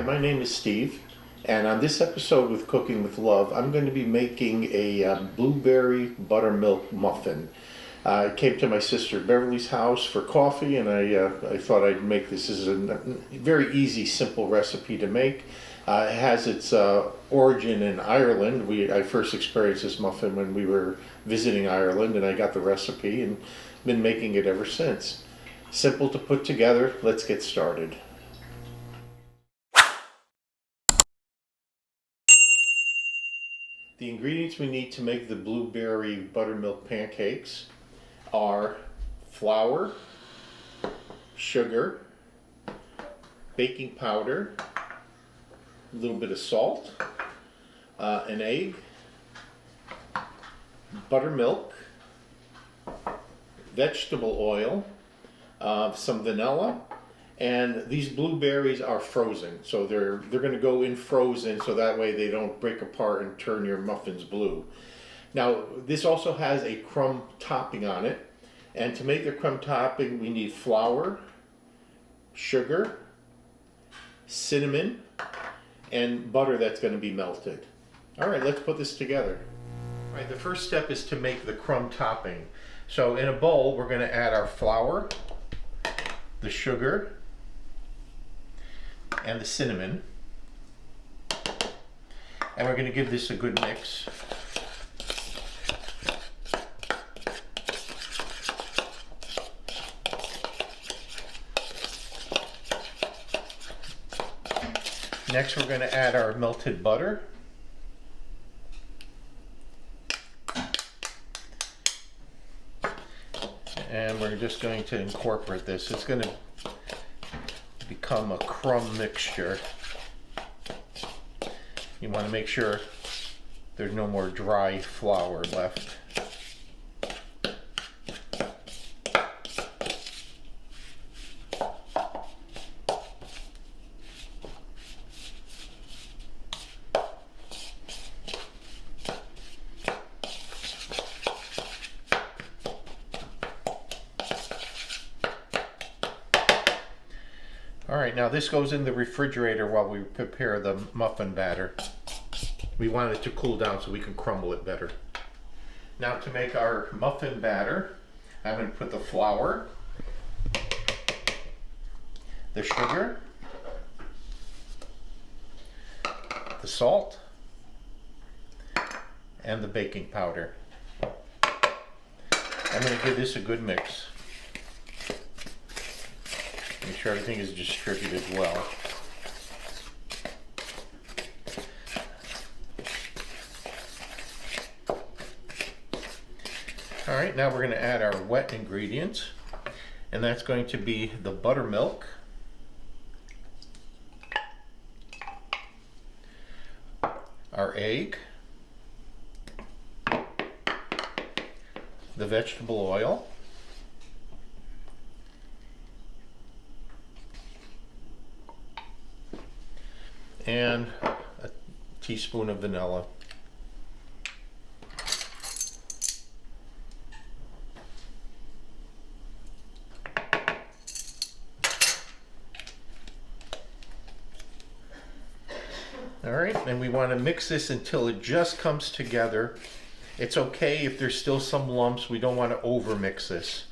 my name is Steve, and on this episode with Cooking with Love, I'm going to be making a blueberry buttermilk muffin. I came to my sister Beverly's house for coffee, and I thought I'd make this. This is a very easy, simple recipe to make. It has its origin in Ireland. I first experienced this muffin when we were visiting Ireland, and I got the recipe and been making it ever since. Simple to put together. Let's get started. The ingredients we need to make the blueberry buttermilk pancakes are flour, sugar, baking powder, a little bit of salt, an egg, buttermilk, vegetable oil, some vanilla, and these blueberries are frozen, so they're going to go in frozen so that way they don't break apart and turn your muffins blue. Now this also has a crumb topping on it, and to make the crumb topping we need flour, sugar, cinnamon, and butter that's going to be melted. Alright, let's put this together. Alright, the first step is to make the crumb topping. So in a bowl we're going to add our flour, the sugar, and the cinnamon, and we're going to give this a good mix. Next we're going to add our melted butter, and we're just going to incorporate this. It's going to become a crumb mixture. You want to make sure there's no more dry flour left. Alright, now this goes in the refrigerator while we prepare the muffin batter. We want it to cool down so we can crumble it better. Now to make our muffin batter, I'm going to put the flour, the sugar, the salt, and the baking powder. I'm going to give this a good mix. Make sure everything is distributed well. Alright, now we're going to add our wet ingredients, and that's going to be the buttermilk, our egg, the vegetable oil, and a teaspoon of vanilla. Alright, and we want to mix this until it just comes together. It's okay if there's still some lumps. We don't want to over mix this.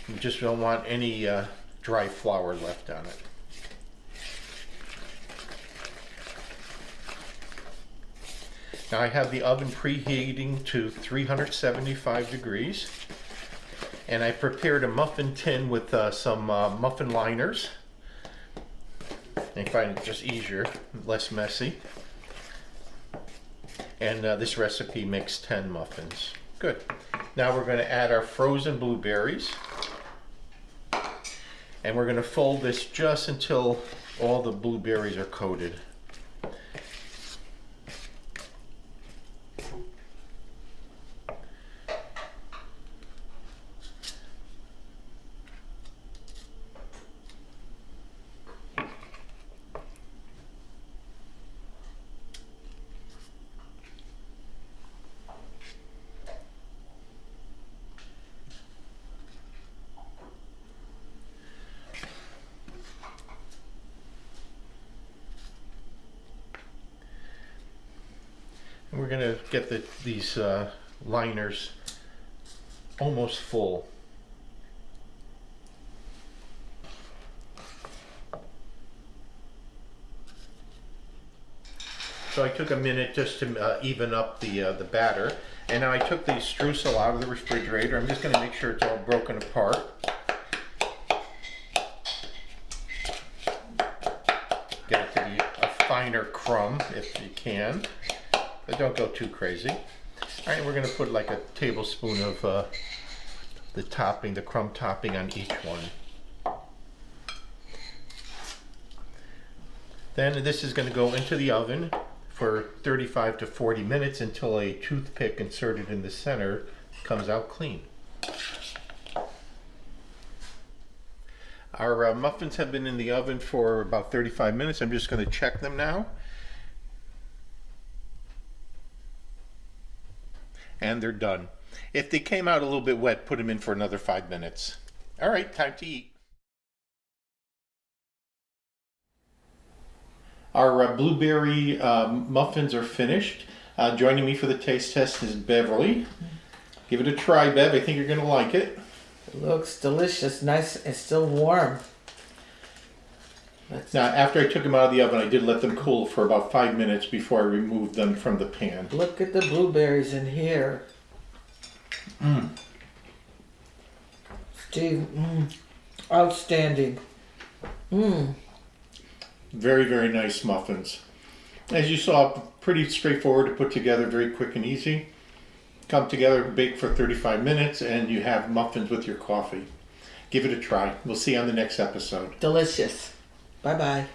We just don't want any dry flour left on it. Now I have the oven preheating to 375 degrees, and I prepared a muffin tin with some muffin liners. I find it just easier, less messy. And this recipe makes 10 muffins. Good. Now we're going to add our frozen blueberries, and we're going to fold this just until all the blueberries are coated. And we're gonna get these liners almost full. So I took a minute just to even up the batter, and now I took the streusel out of the refrigerator. I'm just going to make sure it's all broken apart. Get it to be a finer crumb if you can, but don't go too crazy. All right, we're going to put like a tablespoon of the topping, the crumb topping on each one. Then this is going to go into the oven for 35 to 40 minutes until a toothpick inserted in the center comes out clean. Our muffins have been in the oven for about 35 minutes. I'm just going to check them now. And they're done. If they came out a little bit wet, put them in for another 5 minutes. All right, time to eat. Our blueberry muffins are finished. Joining me for the taste test is Beverly. Give it a try, Bev. I think you're going to like it. It looks delicious, nice, and still warm. Now, after I took them out of the oven, I did let them cool for about 5 minutes before I removed them from the pan. Look at the blueberries in here. Steve, outstanding. Very, very nice muffins. As you saw, pretty straightforward to put together, very quick and easy. Come together, bake for 35 minutes, and you have muffins with your coffee. Give it a try. We'll see you on the next episode. Delicious. Bye-bye.